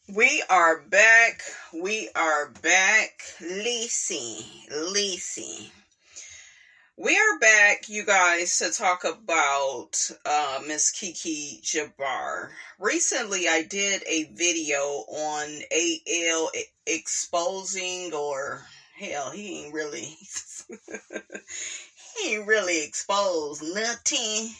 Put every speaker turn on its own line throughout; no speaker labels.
We are back. We are back. Lacey. We are back, you guys, to talk about Miss Kiki Jabbar. Recently, I did a video on AL exposing, or hell, he ain't really, he ain't really exposed nothing.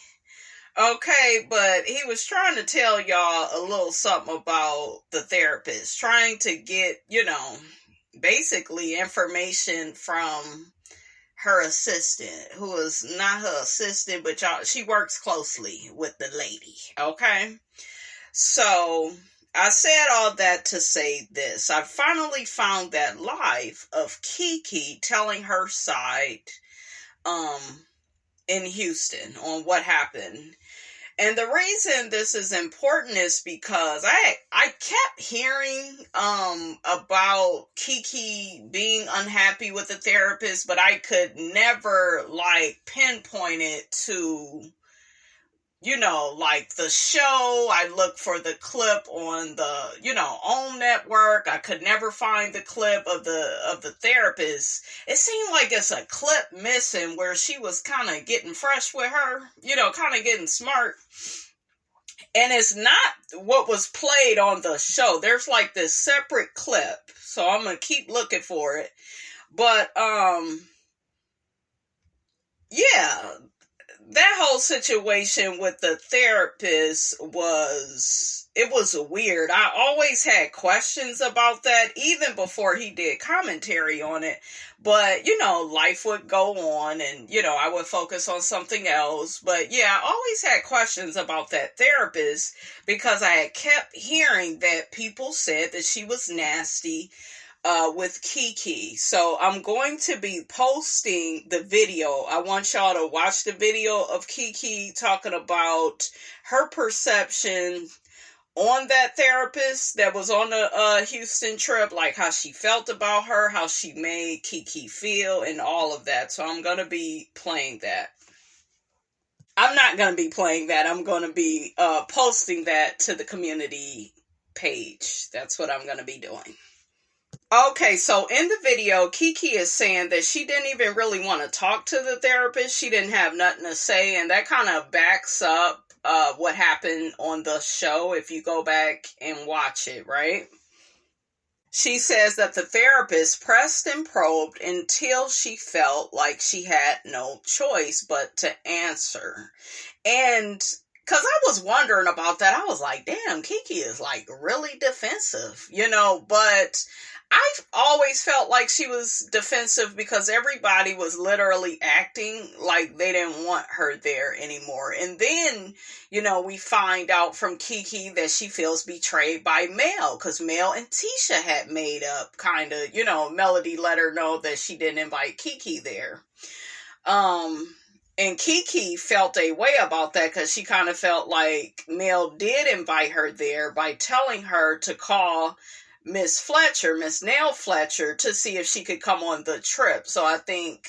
Okay, but he was trying to tell y'all a little something about the therapist, trying to get, basically information from her assistant, who is not her assistant, but y'all, she works closely with the lady, okay? So, I said all that to say this. I finally found that live of Kiki telling her side, um, in Houston on what happened. And the reason this is important is because I kept hearing about Kiki being unhappy with the therapist, but I could never pinpoint it to like the show. I looked for the clip on the OWN network. I could never find the clip of the therapist. It seemed like it's a clip missing where she was kind of getting fresh with her, kind of getting smart. And it's not what was played on the show. There's like this separate clip. So I'm going to keep looking for it. But, yeah, that whole situation with the therapist was weird. I always had questions about that, even before he did commentary on it. But, life would go on and, I would focus on something else. But yeah, I always had questions about that therapist because I had kept hearing that people said that she was nasty with Kiki. So I'm going to be posting the video. I want y'all to watch the video of Kiki talking about her perception on that therapist that was on the Houston trip, like how she felt about her, how she made Kiki feel, and all of that. So I'm going to be playing that. I'm not going to be playing that. I'm going to be posting that to the community page. That's what I'm going to be doing. Okay, so in the video, Kiki is saying that she didn't even really want to talk to the therapist. She didn't have nothing to say, and that kind of backs up what happened on the show if you go back and watch it, right? She says that the therapist pressed and probed until she felt like she had no choice but to answer. And because I was wondering about that, I was like, damn, Kiki is like really defensive, but I've always felt like she was defensive because everybody was literally acting like they didn't want her there anymore. And then, we find out from Kiki that she feels betrayed by Mel because Mel and Tisha had made up kind of, Melody let her know that she didn't invite Kiki there. And Kiki felt a way about that because she kind of felt like Mel did invite her there by telling her to call Miss Nell Fletcher, to see if she could come on the trip. So I think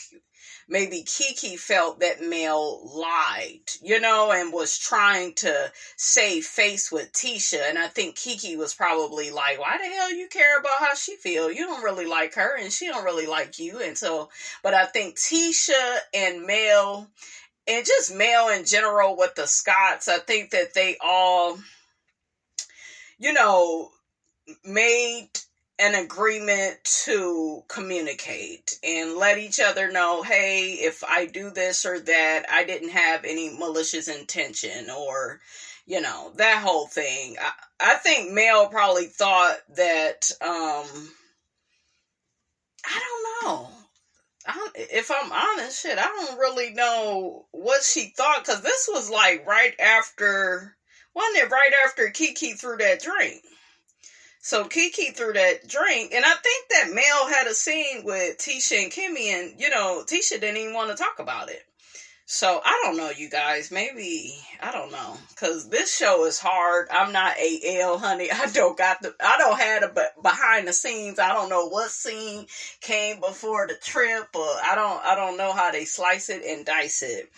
maybe Kiki felt that Mel lied, and was trying to save face with Tisha. And I think Kiki was probably like, why the hell you care about how she feels? You don't really like her and she don't really like you. And so, but I think Tisha and Mel, and just Mel in general with the Scotts, I think that they all, made an agreement to communicate and let each other know, hey, if I do this or that, I didn't have any malicious intention, or, that whole thing. I think Mel probably thought that, I don't know. If I'm honest, I don't really know what she thought, because this was like wasn't it right after Kiki threw that drink? So Kiki threw that drink, and I think that Mel had a scene with Tisha and Kimmy, and, Tisha didn't even want to talk about it. So, I don't know, you guys. Maybe, I don't know, because this show is hard. I'm not AL, honey. I don't have the behind the scenes. I don't know what scene came before the trip, or I don't know how they slice it and dice it.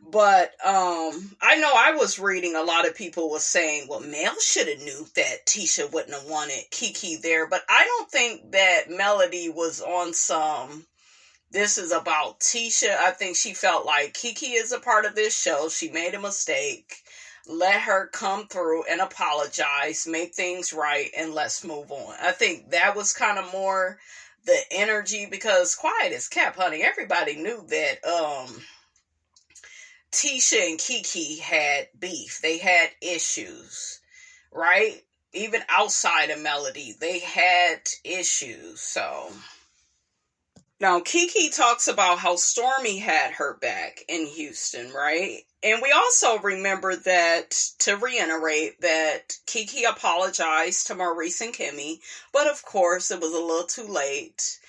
But I know I was reading a lot of people was saying, well, Mel should have knew that Tisha wouldn't have wanted Kiki there. But I don't think that Melody was on some, this is about Tisha. I think she felt like Kiki is a part of this show. She made a mistake. Let her come through and apologize, make things right, and let's move on. I think that was kind of more the energy, because quiet as kept, honey. Everybody knew that Tisha and Kiki had beef. They had issues, right? Even outside of Melody, they had issues. So now Kiki talks about how Stormi had her back in Houston, right? And we also remember that, to reiterate, that Kiki apologized to Maurice and Kimmy, but of course it was a little too late.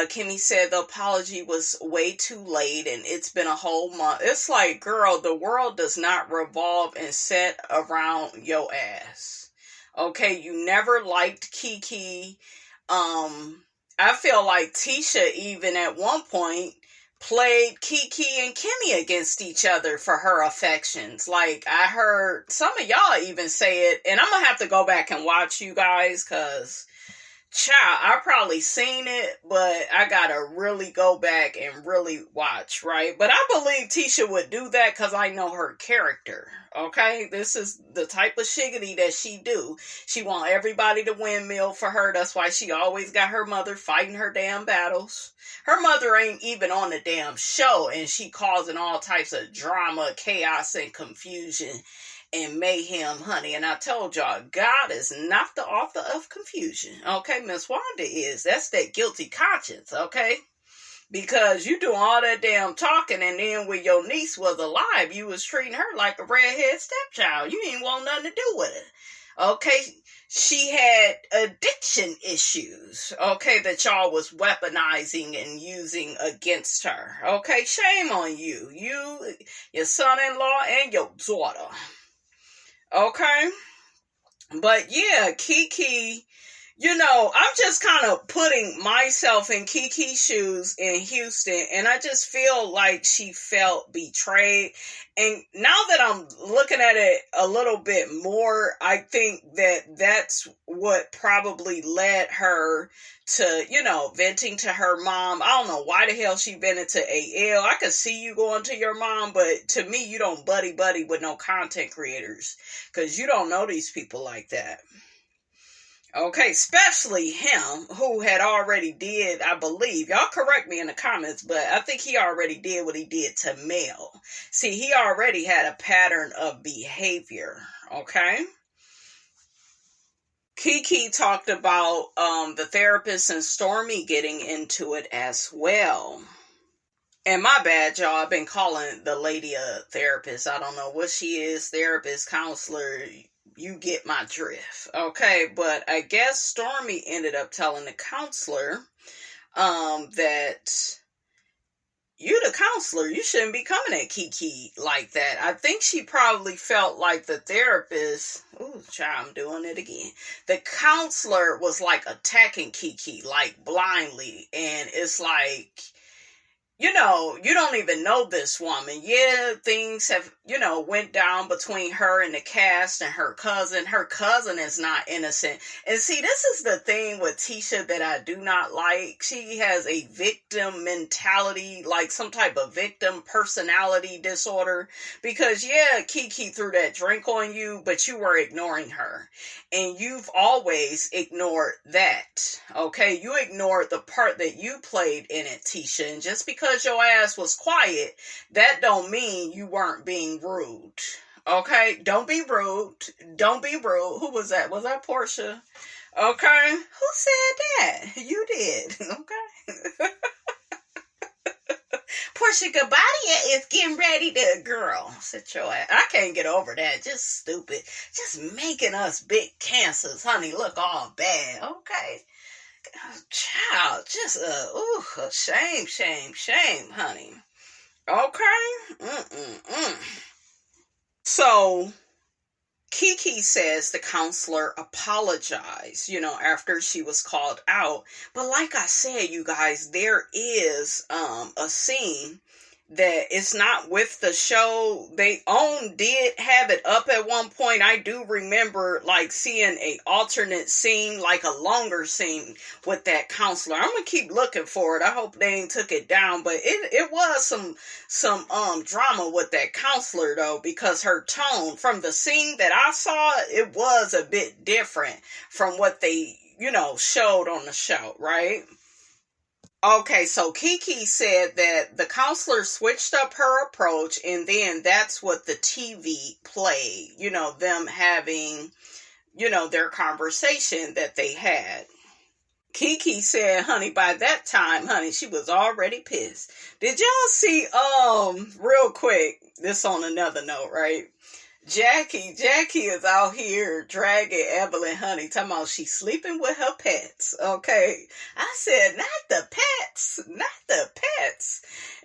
Kimmy said the apology was way too late and it's been a whole month. It's like, girl, the world does not revolve and set around your ass. Okay, you never liked Kiki. I feel like Tisha even at one point played Kiki and Kimmy against each other for her affections. Like, I heard some of y'all even say it, and I'm gonna have to go back and watch, you guys, because child, I probably seen it, but I gotta really go back and really watch, right? But I believe Tisha would do that because I know her character, okay? This is the type of shiggity that she do. She want everybody to windmill for her. That's why she always got her mother fighting her damn battles. Her mother ain't even on the damn show, and she causing all types of drama, chaos, and confusion and mayhem, honey. And I told y'all, God is not the author of confusion, okay? Miss Wanda is. That's that guilty conscience, okay? Because you do all that damn talking, and then when your niece was alive, you was treating her like a redhead stepchild. You ain't want nothing to do with it, okay? She had addiction issues, okay, that y'all was weaponizing and using against her, okay? Shame on you. You, your son-in-law, and your daughter. Okay, but yeah, Kiki, you know, I'm just kind of putting myself in Kiki's shoes in Houston, and I just feel like she felt betrayed. And now that I'm looking at it a little bit more, I think that that's what probably led her to, you know, venting to her mom. I don't know why the hell she vented to AL. I could see you going to your mom, but to me, you don't buddy with no content creators, because you don't know these people like that. Okay, especially him, who had already did, I believe, y'all correct me in the comments, but I think he already did what he did to Mel. See, he already had a pattern of behavior, okay? Kiki talked about the therapist and Stormi getting into it as well. And my bad, y'all, I've been calling the lady a therapist. I don't know what she is, therapist, counselor, you get my drift, okay? But I guess Stormi ended up telling the counselor that you the counselor, you shouldn't be coming at Kiki like that. I think she probably felt like the therapist, ooh, child, I'm doing it again. The counselor was like attacking Kiki, like blindly, and it's like, you know, you don't even know this woman. Yeah, things have, you know, went down between her and the cast and her cousin. Her cousin is not innocent. And see, this is the thing with Tisha that I do not like. She has a victim mentality, like some type of victim personality disorder. Because, yeah, Kiki threw that drink on you, but you were ignoring her. And you've always ignored that, okay? You ignored the part that you played in it, Tisha. And just because your ass was quiet, that don't mean you weren't being rude, okay? Don't be rude. Don't be rude. Who was that? Was that Portia? Okay? Who said that? You did, okay? Portia Gabadia is getting ready to, girl, sit your ass. I can't get over that. Just stupid. Just making us big cancers, honey, look all bad, okay? Child, just, shame, honey. Okay? So, Kiki says the counselor apologized, you know, after she was called out. But like I said, you guys, there is a scene that it's not with the show. They did have it up at one point. I do remember like seeing a alternate scene, like a longer scene with that counselor. I'm gonna keep looking for it. I hope they ain't took it down, but it was some drama with that counselor though, because her tone from the scene that I saw, it was a bit different from what they, showed on the show, right? Okay, so Kiki said that the counselor switched up her approach, and then that's what the TV played, them having, their conversation that they had. Kiki said, honey, by that time, honey, she was already pissed. Did y'all see, real quick, this on another note, right? Jackie is out here dragging Evelyn, honey, talking about she's sleeping with her pets, okay? I said, not the pets.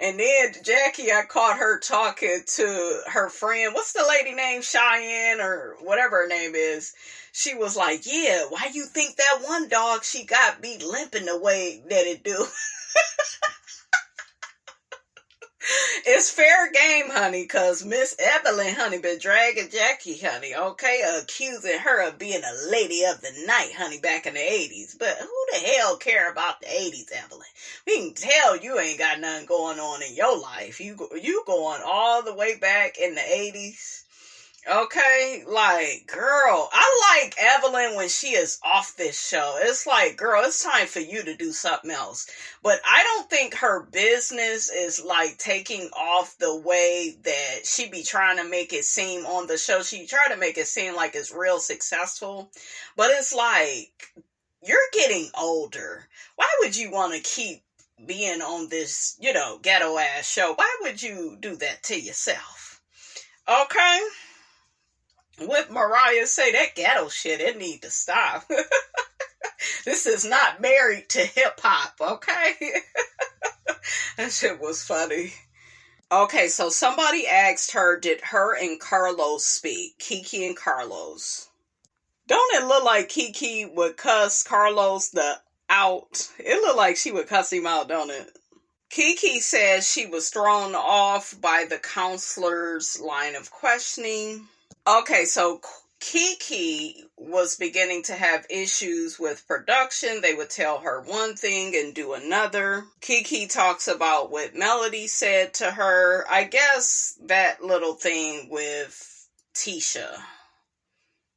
And then Jackie, I caught her talking to her friend, what's the lady named, Cheyenne, or whatever her name is. She was like, yeah, why you think that one dog she got be limping the way that it do? It's fair game, honey, because Miss Evelyn, honey, been dragging Jackie, honey, okay, accusing her of being a lady of the night, honey, back in the 80s. But who the hell care about the 80s, Evelyn? We can tell you ain't got nothing going on in your life. You going all the way back in the 80s. Okay, like, girl, I like Evelyn when she is off this show. It's like, girl, it's time for you to do something else. But I don't think her business is like taking off the way that she be trying to make it seem on the show. She try to make it seem like it's real successful. But it's like, you're getting older. Why would you want to keep being on this, ghetto ass show? Why would you do that to yourself? Okay? What Mariah say, that ghetto shit, it need to stop. This is not married to hip hop, okay? That shit was funny. Okay, so somebody asked her, did her and Carlos speak? Kiki and Carlos. Don't it look like Kiki would cuss Carlos out? It look like she would cuss him out, don't it? Kiki says she was thrown off by the counselor's line of questioning. Okay, so Kiki was beginning to have issues with production. They would tell her one thing and do another. Kiki talks about what Melody said to her. I guess that little thing with Tisha,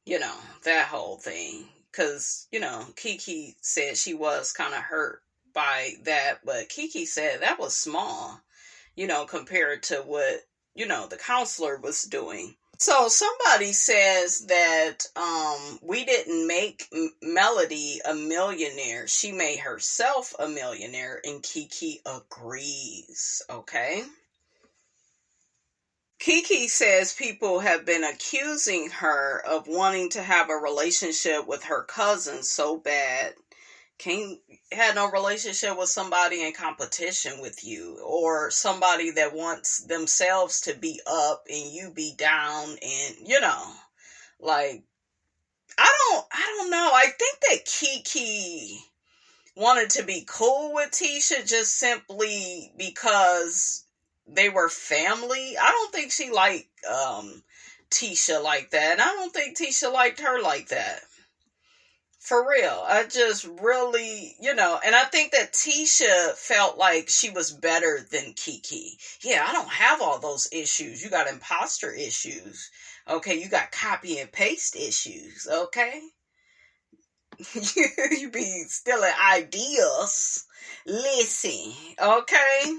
that whole thing. Because, Kiki said she was kind of hurt by that, but Kiki said that was small, compared to what, the counselor was doing. So somebody says that we didn't make Melody a millionaire. She made herself a millionaire, and Kiki agrees, okay? Kiki says people have been accusing her of wanting to have a relationship with her cousin so bad. Can't have no relationship with somebody in competition with you, or somebody that wants themselves to be up and you be down, and like, I don't know. I think that Kiki wanted to be cool with Tisha just simply because they were family. I don't think she liked Tisha like that, and I don't think Tisha liked her like that. For real. I just really, and I think that Tisha felt like she was better than Kiki. Yeah, I don't have all those issues. You got imposter issues. Okay, you got copy and paste issues. Okay? You be stealing ideas. Listen. Okay?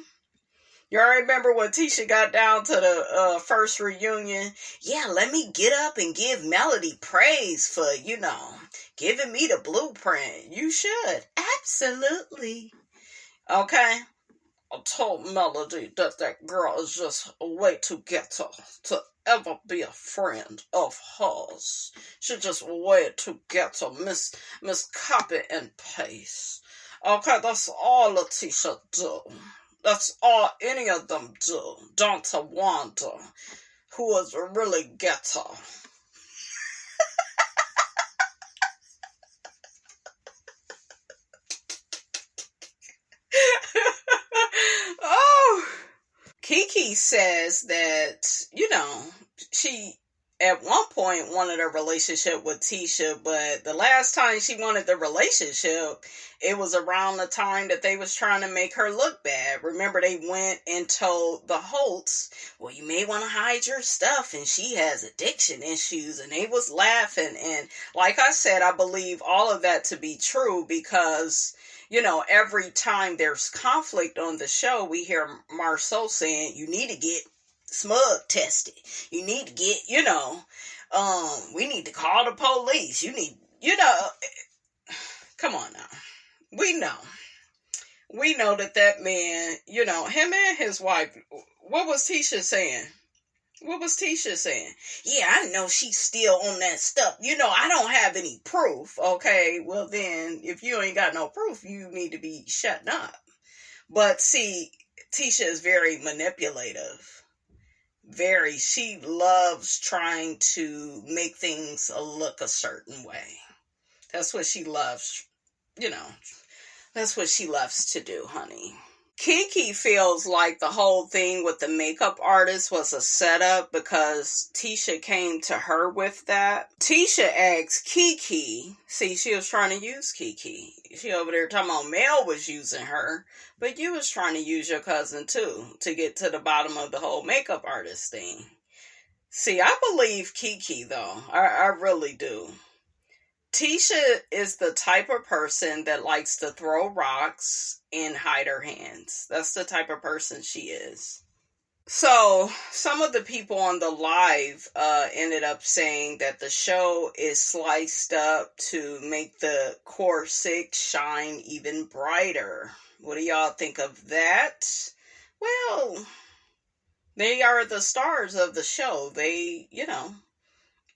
You all remember when Tisha got down to the first reunion? Yeah, let me get up and give Melody praise for, giving me the blueprint. You should. Absolutely. Okay? I told Melody that girl is just way too ghetto to ever be a friend of hers. She's just way too ghetto. Miss copy and paste. Okay, that's all Tisha do. That's all any of them do. Don't wonder who was really ghetto. Oh, Kiki says that, she at one point wanted a relationship with Tisha, but the last time she wanted the relationship, it was around the time that they was trying to make her look bad. Remember, they went and told the Holts, well, you may want to hide your stuff, and she has addiction issues, and they was laughing. And like I said, I believe all of that to be true because, every time there's conflict on the show, we hear Marceau saying, you need to get smug tested. You need to get, we need to call the police. You need, come on now. We know that man, him and his wife, what was Tisha saying? Yeah, I know she's still on that stuff. I don't have any proof. Okay, well then, if you ain't got no proof, you need to be shutting up. But see, Tisha is very manipulative. She loves trying to make things look a certain way. That's what she loves, that's what she loves to do, honey. Kiki feels like the whole thing with the makeup artist was a setup because Tisha came to her with that. Tisha asked Kiki, see, she was trying to use Kiki. She over there talking about Mel was using her, but you was trying to use your cousin too to get to the bottom of the whole makeup artist thing. See, I believe Kiki though. I really do. Tisha is the type of person that likes to throw rocks and hide her hands. That's the type of person she is. So, some of the people on the live ended up saying that the show is sliced up to make the core 6 shine even brighter. What do y'all think of that? Well, they are the stars of the show. They,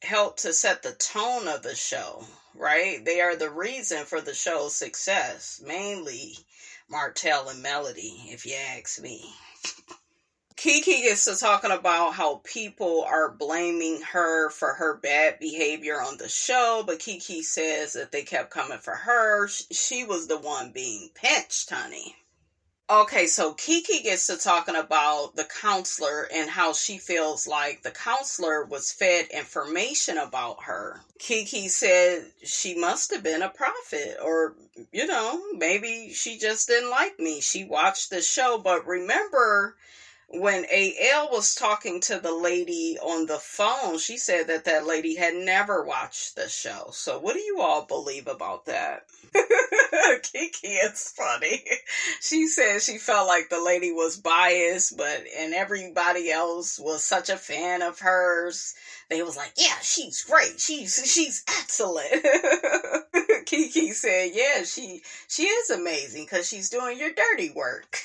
help to set the tone of the show, right? They are the reason for the show's success, mainly Martell and Melody, if you ask me. Kiki gets to talking about how people are blaming her for her bad behavior on the show, but Kiki says that they kept coming for her. She was the one being pinched, honey. Okay, so Kiki gets to talking about the counselor and how she feels like the counselor was fed information about her. Kiki said she must have been a prophet or, maybe she just didn't like me. She watched the show, but remember when AL was talking to the lady on the phone, she said that lady had never watched the show. So what do you all believe about that? Kiki is funny. She said she felt like the lady was biased, and everybody else was such a fan of hers. They was like, yeah, she's great. She's excellent. Kiki said, yeah, she is amazing because she's doing your dirty work.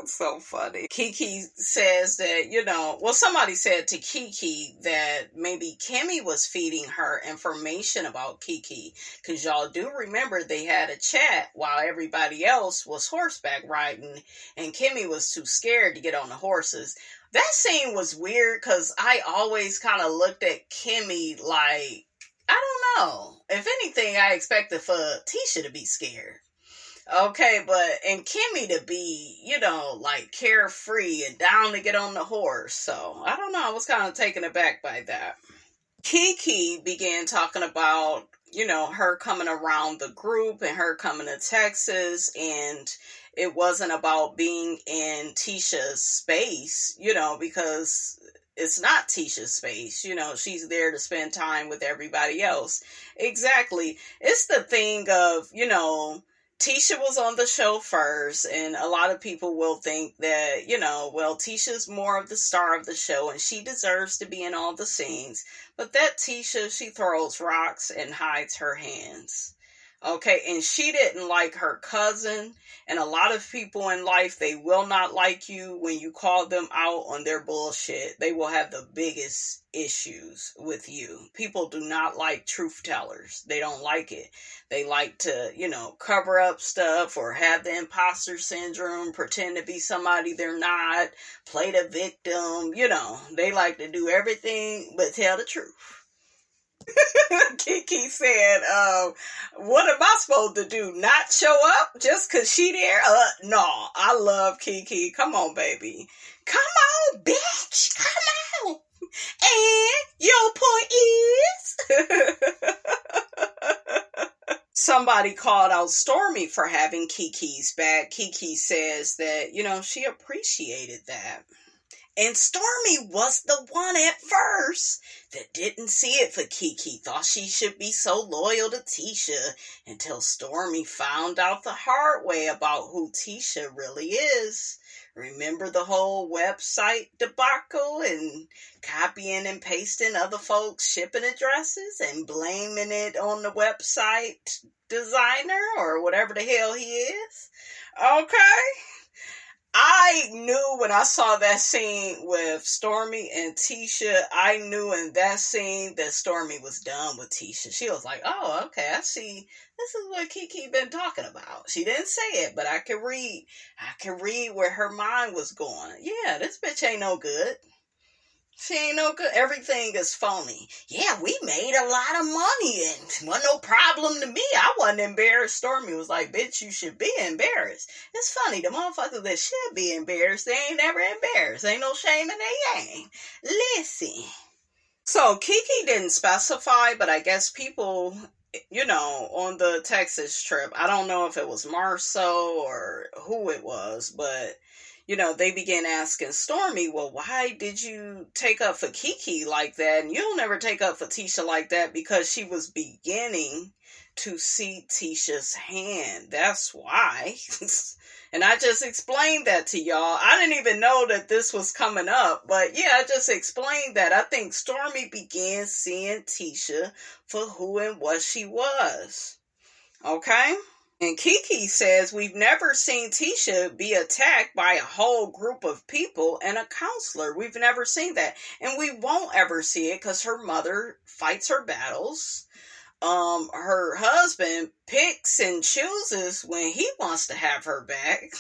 So funny. Kiki says that, somebody said to Kiki that maybe Kimmy was feeding her information about Kiki because y'all do remember they had a chat while everybody else was horseback riding and Kimmy was too scared to get on the horses. That scene was weird because I always kind of looked at Kimmy like, I don't know. If anything, I expected for Tisha to be scared. Okay, and Kimmy to be, like carefree and down to get on the horse. So, I don't know. I was kind of taken aback by that. Kiki began talking about, her coming around the group and her coming to Texas, and it wasn't about being in Tisha's space, because it's not Tisha's space. She's there to spend time with everybody else. Exactly. It's the thing of, Tisha was on the show first, and a lot of people will think that, Tisha's more of the star of the show, and she deserves to be in all the scenes. But that Tisha, she throws rocks and hides her hands. Okay, and she didn't like her cousin, and a lot of people in life, they will not like you when you call them out on their bullshit. They will have the biggest issues with you. People do not like truth tellers. They don't like it. They like to, cover up stuff or have the imposter syndrome, pretend to be somebody they're not, play the victim, they like to do everything but tell the truth. Kiki said, what am I supposed to do? Not show up just because she there? No, I love Kiki. Come on, baby. Come on, bitch. Come on. And your point is... Somebody called out Stormi for having Kiki's back. Kiki says that, she appreciated that. And Stormi was the one at first that didn't see it for Kiki. Thought she should be so loyal to Tisha until Stormi found out the hard way about who Tisha really is. Remember the whole website debacle and copying and pasting other folks' shipping addresses and blaming it on the website designer or whatever the hell he is? Okay. I knew when I saw that scene with Stormi and Tisha, I knew in that scene that Stormi was done with Tisha. She was like, oh, okay, I see. This is what Kiki been talking about. She didn't say it, but I could read where her mind was going. Yeah, this bitch ain't no good. She ain't no good. Everything is phony. Yeah, we made a lot of money and wasn't no problem to me. I wasn't embarrassed. Stormi was like, bitch, you should be embarrassed. It's funny, the motherfuckers that should be embarrassed, they ain't never embarrassed. Ain't no shame in their game. Listen. So Kiki didn't specify, but I guess people, on the Texas trip, I don't know if it was Marceau or who it was, but they began asking Stormi, well, why did you take up for Kiki like that? And you'll never take up for Tisha like that because she was beginning to see Tisha's hand. That's why. And I just explained that to y'all. I didn't even know that this was coming up. But yeah, I just explained that. I think Stormi began seeing Tisha for who and what she was. Okay? And Kiki says, we've never seen Tisha be attacked by a whole group of people and a counselor. We've never seen that. And we won't ever see it because her mother fights her battles. Her husband picks and chooses when he wants to have her back.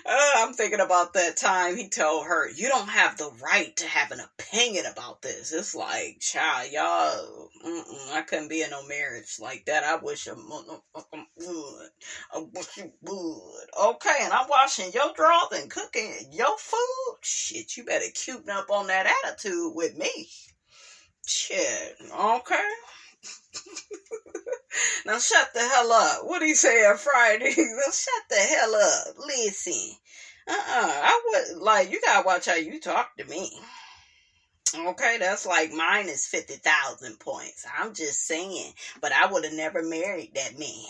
I'm thinking about that time he told her, you don't have the right to have an opinion about this. It's like, child, y'all, I couldn't be in no marriage like that. I wish I would. I wish you would. Okay, and I'm washing your drawers and cooking your food. Shit, you better cuten up on that attitude with me. Shit, okay. Now shut the hell up. What he say on Friday? Now shut the hell up. Listen. I would, you gotta watch how you talk to me. Okay, that's like mine is 50,000 points. I'm just saying. But I would have never married that man.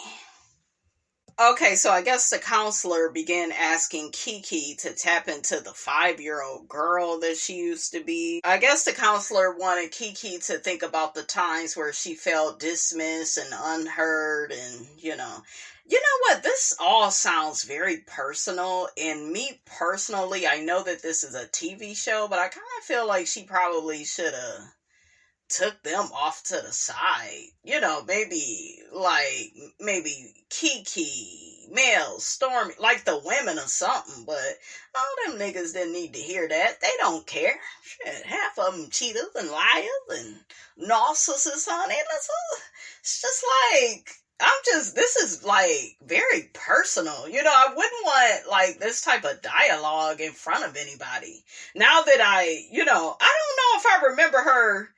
Okay, so I guess the counselor began asking Kiki to tap into the 5-year-old girl that she used to be. I guess the counselor wanted Kiki to think about the times where she felt dismissed and unheard and, You know what? This all sounds very personal. And me personally, I know that this is a TV show, but I kind of feel like she probably should have took them off to the side. Maybe Kiki, Mel, Stormi, like the women or something, but all them niggas didn't need to hear that. They don't care. Shit, half of them cheaters and liars and narcissists, honey. It's just like, this is like very personal. I wouldn't want this type of dialogue in front of anybody. Now that I don't know if I remember her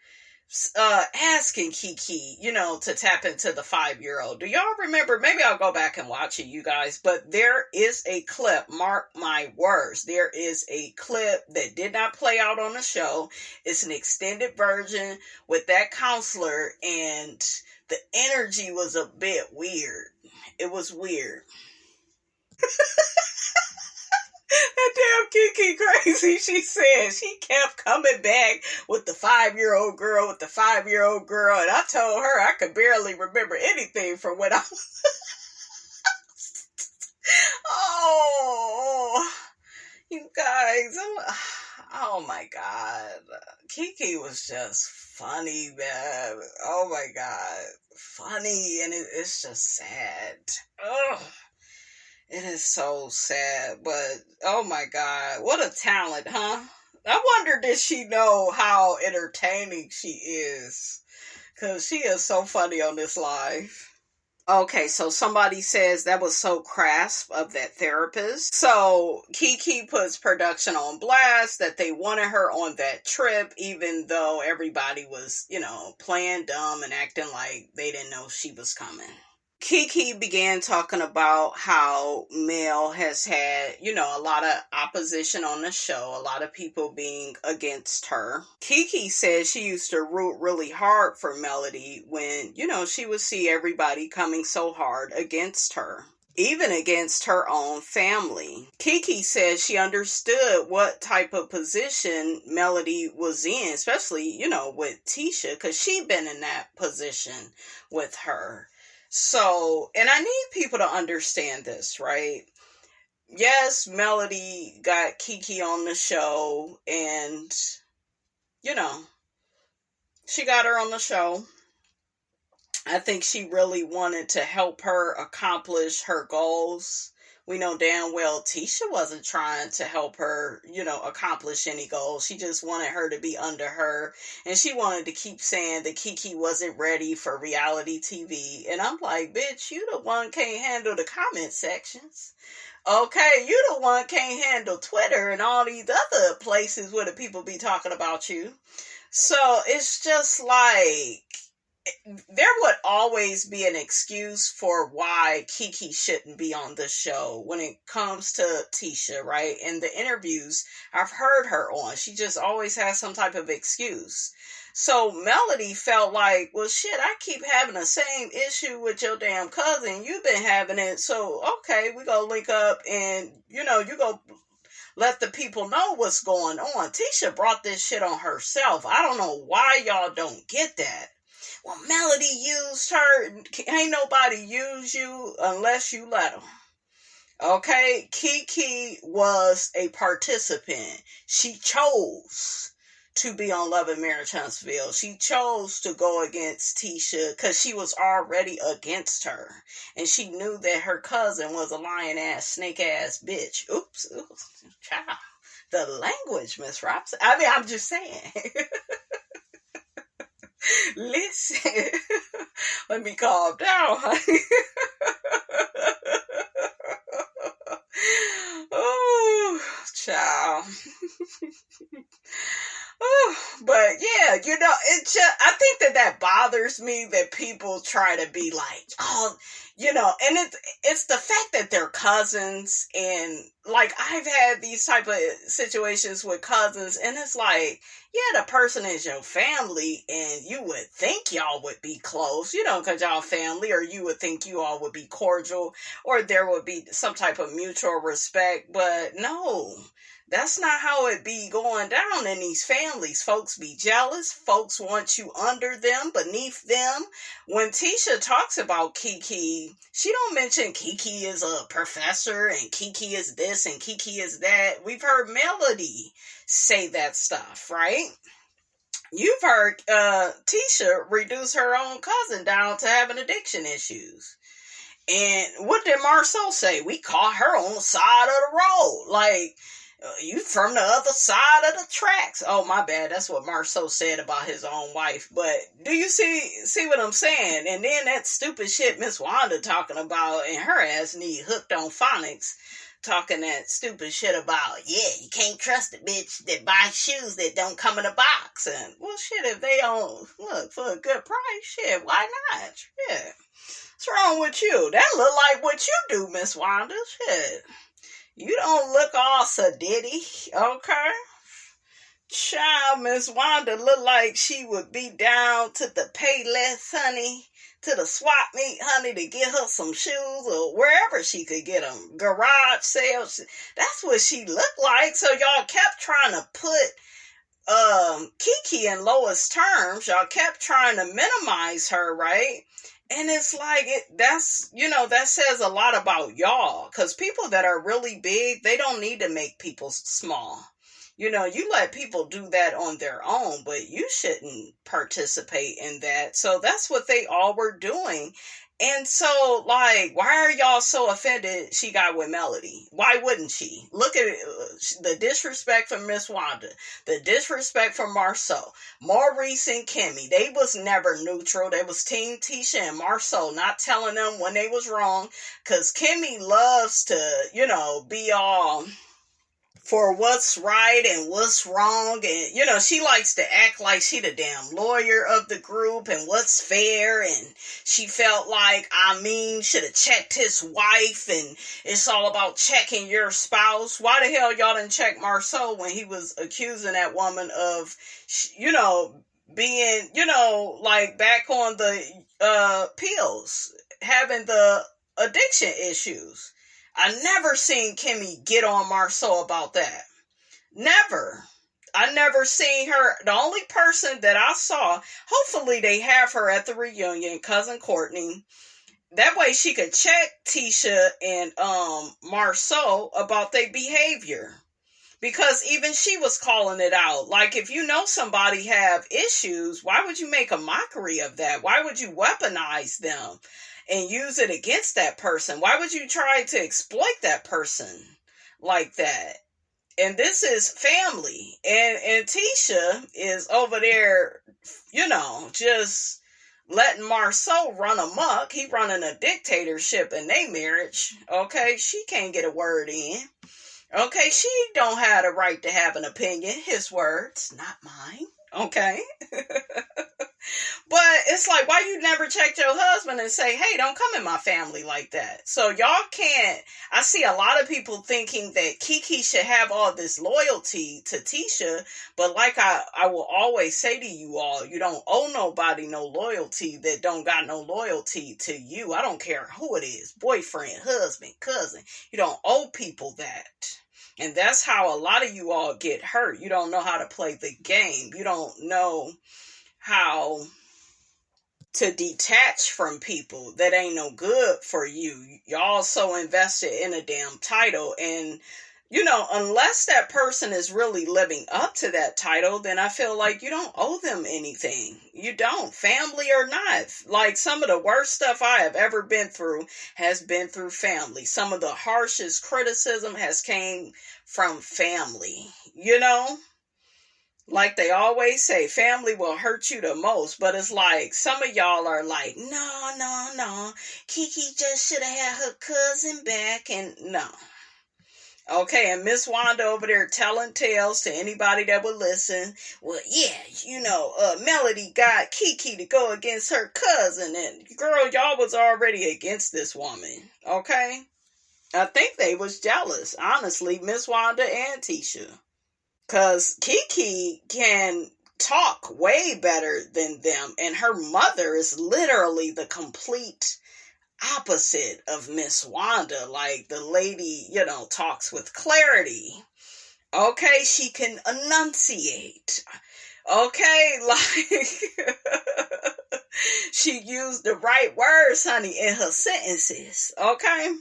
asking Kiki, to tap into the 5-year-old. Do y'all remember? Maybe I'll go back and watch it, you guys. But there is a clip, mark my words, there is a clip that did not play out on the show. It's an extended version with that counselor, and the energy was a bit weird. It was weird. That damn Kiki crazy. She said she kept coming back with the 5-year-old girl, and I told her I could barely remember anything from when I was... Oh, you guys, oh my God. Kiki was just funny, man. Oh my God. Funny, and it's just sad. Ugh. It is so sad, but oh my God, what a talent, huh? I wonder, did she know how entertaining she is? Because she is so funny on this live. Okay, so somebody says that was so crass of that therapist. So Kiki puts production on blast that they wanted her on that trip, even though everybody was, playing dumb and acting like they didn't know she was coming. Kiki began talking about how Mel has had, a lot of opposition on the show, a lot of people being against her. Kiki said she used to root really hard for Melody when, she would see everybody coming so hard against her, even against her own family. Kiki said she understood what type of position Melody was in, especially, with Tisha, because she'd been in that position with her. So, and I need people to understand this, right? Yes, Melody got Kiki on the show, and, she got her on the show. I think she really wanted to help her accomplish her goals. We know damn well Tisha wasn't trying to help her, accomplish any goals. She just wanted her to be under her. And she wanted to keep saying that Kiki wasn't ready for reality TV. And I'm like, bitch, you the one can't handle the comment sections. Okay, you the one can't handle Twitter and all these other places where the people be talking about you. So it's just like, there would always be an excuse for why Kiki shouldn't be on the show when it comes to Tisha, right? In the interviews I've heard her on, she just always has some type of excuse. So Melody felt like, well, shit, I keep having the same issue with your damn cousin. You've been having it. So, okay, we gonna link up and, you go let the people know what's going on. Tisha brought this shit on herself. I don't know why y'all don't get that. Well, Melody used her. Ain't nobody use you unless you let them. Okay? Kiki was a participant. She chose to be on Love and Marriage Huntsville. She chose to go against Tisha because she was already against her. And she knew that her cousin was a lying-ass, snake-ass bitch. Oops. Child. The language, Miss Robson. I mean, I'm just saying. Listen, let me calm down, honey. Oh, child. Oh, but yeah, it's just, I think that bothers me that people try to be like, oh, and it's the fact that they're cousins, and like I've had these type of situations with cousins, and it's like, yeah, the person is your family, and you would think y'all would be close, because y'all family, or you would think you all would be cordial, or there would be some type of mutual respect, but no. That's not how it be going down in these families. Folks be jealous. Folks want you under them, beneath them. When Tisha talks about Kiki, she don't mention Kiki is a professor and Kiki is this and Kiki is that. We've heard Melody say that stuff, right? You've heard Tisha reduce her own cousin down to having addiction issues. And what did Marceau say? We caught her on the side of the road. Like, you from the other side of the tracks. Oh, my bad. That's what Marceau said about his own wife. But do you see what I'm saying? And then that stupid shit Miss Wanda talking about, and her ass need hooked on phonics, talking that stupid shit about, yeah, you can't trust a bitch that buys shoes that don't come in a box. And, well, shit, if they don't look for a good price, shit, why not? Shit. What's wrong with you? That look like what you do, Miss Wanda. Shit. You don't look all sedity, okay? Child, Miss Wanda look like she would be down to the Payless, honey, to the swap meet, honey, to get her some shoes or wherever she could get them. Garage sales. That's what she looked like. So y'all kept trying to put Kiki in lowest terms. Y'all kept trying to minimize her, right? And it's like, that says a lot about y'all. Because people that are really big, they don't need to make people small. You let people do that on their own, but you shouldn't participate in that. So that's what they all were doing. And so, like, why are y'all so offended she got with Melody? Why wouldn't she? Look at it, the disrespect from Miss Wanda, the disrespect from Marceau, Maurice and Kimmy. They was never neutral. They was Team Tisha and Marceau, not telling them when they was wrong. Because Kimmy loves to, be all for what's right and what's wrong, and she likes to act like she the damn lawyer of the group and what's fair, and she felt like should have checked his wife, and it's all about checking your spouse. Why the hell y'all didn't check Marceau when he was accusing that woman of being like back on the pills, having the addiction issues? I never seen Kimmy get on Marceau about that. Never. I never seen her. The only person that I saw, hopefully they have her at the reunion, Cousin Courtney. That way she could check Tisha and Marceau about their behavior. Because even she was calling it out. Like, if you know somebody have issues, why would you make a mockery of that? Why would you weaponize them and use it against that person? Why would you try to exploit that person like that? And this is family. And Tisha is over there, just letting Marceau run amok. He running a dictatorship in their marriage. Okay, she can't get a word in. Okay, she don't have the right to have an opinion. His words, not mine. Okay. But it's like, why you never checked your husband and say, hey, don't come in my family like that? So y'all can't. I see a lot of people thinking that Kiki should have all this loyalty to Tisha. But like I will always say to you all, you don't owe nobody no loyalty that don't got no loyalty to you. I don't care who it is, boyfriend, husband, cousin. You don't owe people that. And that's how a lot of you all get hurt. You don't know how to play the game. You don't know how to detach from people that ain't no good for you. Y'all so invested in a damn title. And, unless that person is really living up to that title, then I feel like you don't owe them anything. You don't, family or not. Like, some of the worst stuff I have ever been through has been through family. Some of the harshest criticism has came from family, Like they always say, family will hurt you the most. But it's like, some of y'all are like, no. Kiki just should have had her cousin back. And no. Okay, and Miss Wanda over there telling tales to anybody that would listen. Well, yeah, Melody got Kiki to go against her cousin. And girl, y'all was already against this woman. Okay? I think they was jealous. Honestly, Miss Wanda and Tisha. Because Kiki can talk way better than them. And her mother is literally the complete opposite of Miss Wanda. Like, the lady, talks with clarity. Okay, she can enunciate. Okay, like, she used the right words, honey, in her sentences. Okay?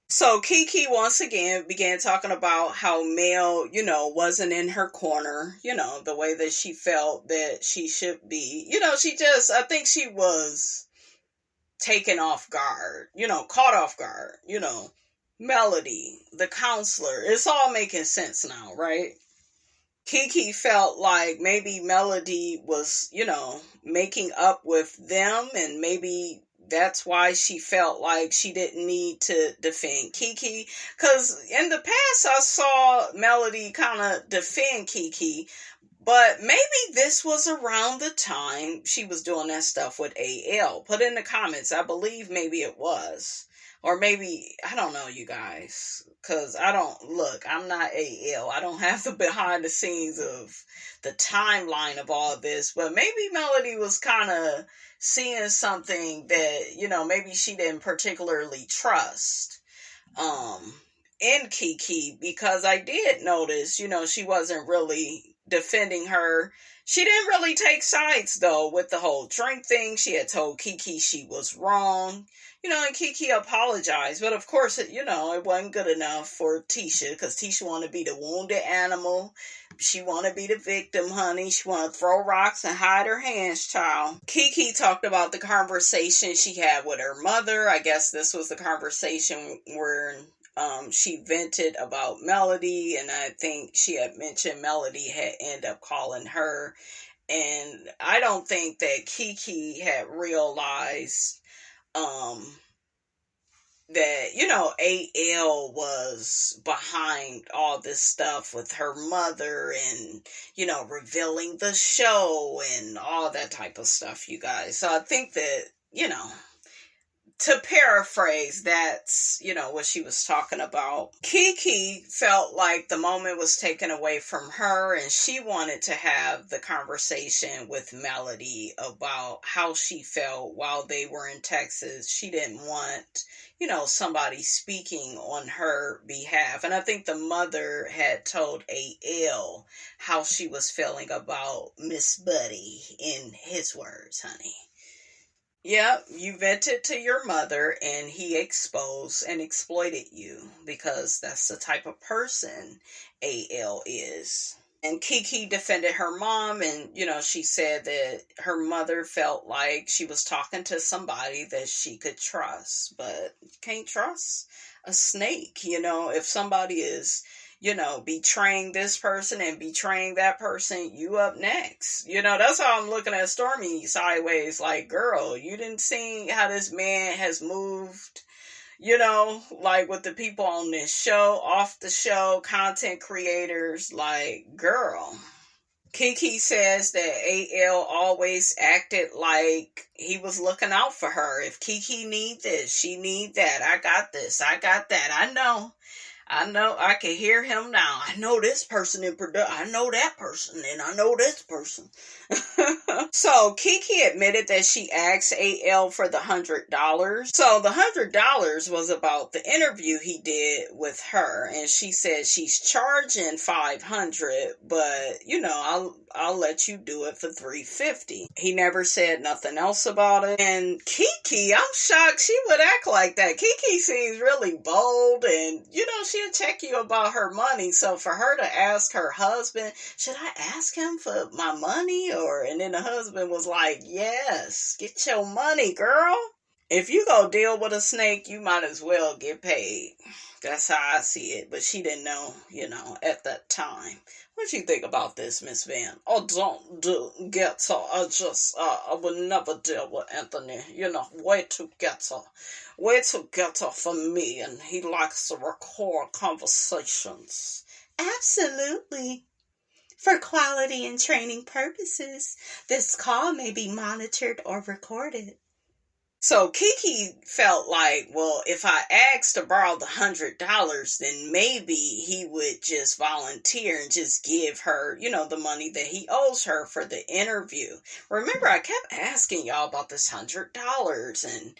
So Kiki once again began talking about how Mel, wasn't in her corner, the way that she felt that she should be. I think she was taken off guard, caught off guard, Melody, the counselor. It's all making sense now, right? Kiki felt like maybe Melody was, making up with them, and maybe that's why she felt like she didn't need to defend Kiki. Because in the past, I saw Melody kind of defend Kiki. But maybe this was around the time she was doing that stuff with AL. Put in the comments. I believe maybe it was. Or maybe, I don't know, you guys. Because I'm not AL. I don't have the behind the scenes of the timeline of all this. But maybe Melody was kind of seeing something that, maybe she didn't particularly trust in Kiki. Because I did notice, she wasn't really defending her. She didn't really take sides, though, with the whole drink thing. She had told Kiki she was wrong. And Kiki apologized. But, of course, it wasn't good enough for Tisha, because Tisha wanted to be the wounded animal. She wanted to be the victim, honey. She wanted to throw rocks and hide her hands, child. Kiki talked about the conversation she had with her mother. I guess this was the conversation where she vented about Melody, and I think she had mentioned Melody had ended up calling her. And I don't think that Kiki had realized that, AL was behind all this stuff with her mother and, revealing the show and all that type of stuff, you guys. So I think that, to paraphrase, that's, what she was talking about. Kiki felt like the moment was taken away from her, and she wanted to have the conversation with Melody about how she felt while they were in Texas. She didn't want, somebody speaking on her behalf. And I think the mother had told AL how she was feeling about Miss Buddy, in his words, honey. Yep, you vented to your mother and he exposed and exploited you, because that's the type of person AL is. And Kiki defended her mom, and, she said that her mother felt like she was talking to somebody that she could trust, but you can't trust a snake. If somebody is, betraying this person and betraying that person, you up next. That's how I'm looking at Stormi sideways. Like, girl, you didn't see how this man has moved, like with the people on this show, off the show, content creators. Like, girl. Kiki says that AL always acted like he was looking out for her. If Kiki need this, she need that. I got this, I got that. I know, I can hear him now. I know this person in production. I know that person, and I know this person. So Kiki admitted that she asked AL for the $100. So the $100 was about the interview he did with her, and she said she's charging $500, but I'll let you do it for $350. He never said nothing else about it. And Kiki, I'm shocked she would act like that. Kiki seems really bold, and she'll check you about her money. So for her to ask her husband, should I ask him for my money? And then the husband was like, yes, get your money, girl. If you go deal with a snake, you might as well get paid. That's how I see it. But she didn't know, at that time. What do you think about this, Miss Van? Oh, don't get her. I would never deal with Anthony. Way too ghetto. Way too ghetto for me. And he likes to record conversations. Absolutely. For quality and training purposes, this call may be monitored or recorded. So Kiki felt like, well, if I asked to borrow the $100, then maybe he would just volunteer and just give her, the money that he owes her for the interview. Remember, I kept asking y'all about this $100, and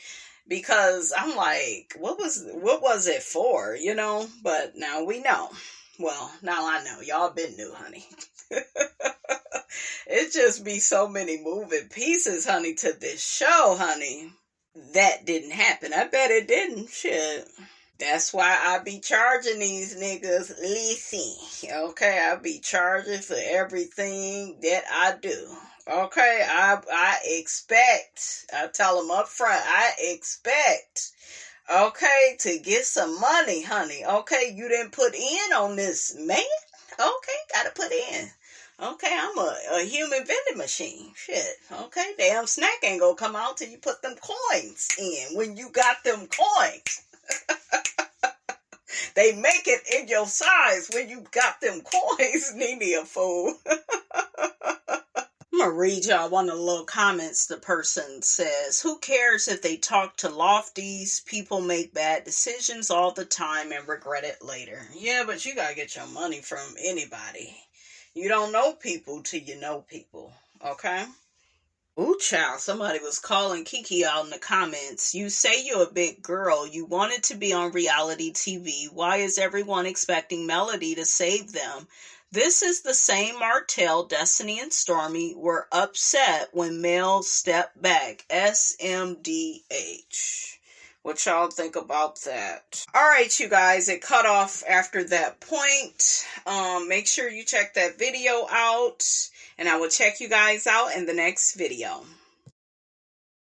because I'm like, what was it for, But now we know. Well, now I know. Y'all been new, honey. It just be so many moving pieces, honey, to this show, honey. That didn't happen. I bet it didn't. Shit. That's why I be charging these niggas. Listen, okay? I be charging for everything that I do. Okay? I expect. I tell them up front. I expect. Okay? To get some money, honey. Okay? You didn't put in on this man. Okay? Gotta put in. Okay, I'm a human vending machine. Shit. Okay, damn snack ain't gonna come out till you put them coins in. When you got them coins. They make it in your size when you got them coins. Need a fool. I'm gonna read y'all one of the little comments. The person says, who cares if they talk to lofties? People make bad decisions all the time and regret it later. Yeah, but you gotta get your money from anybody. You don't know people till you know people, okay? Ooh, child, somebody was calling Kiki out in the comments. You say you're a big girl. You wanted to be on reality TV. Why is everyone expecting Melody to save them? This is the same Martell, Destiny, and Stormi were upset when Mel stepped back. SMDH. What y'all think about that? All right, you guys, it cut off after that point. Make sure you check that video out, and I will check you guys out in the next video.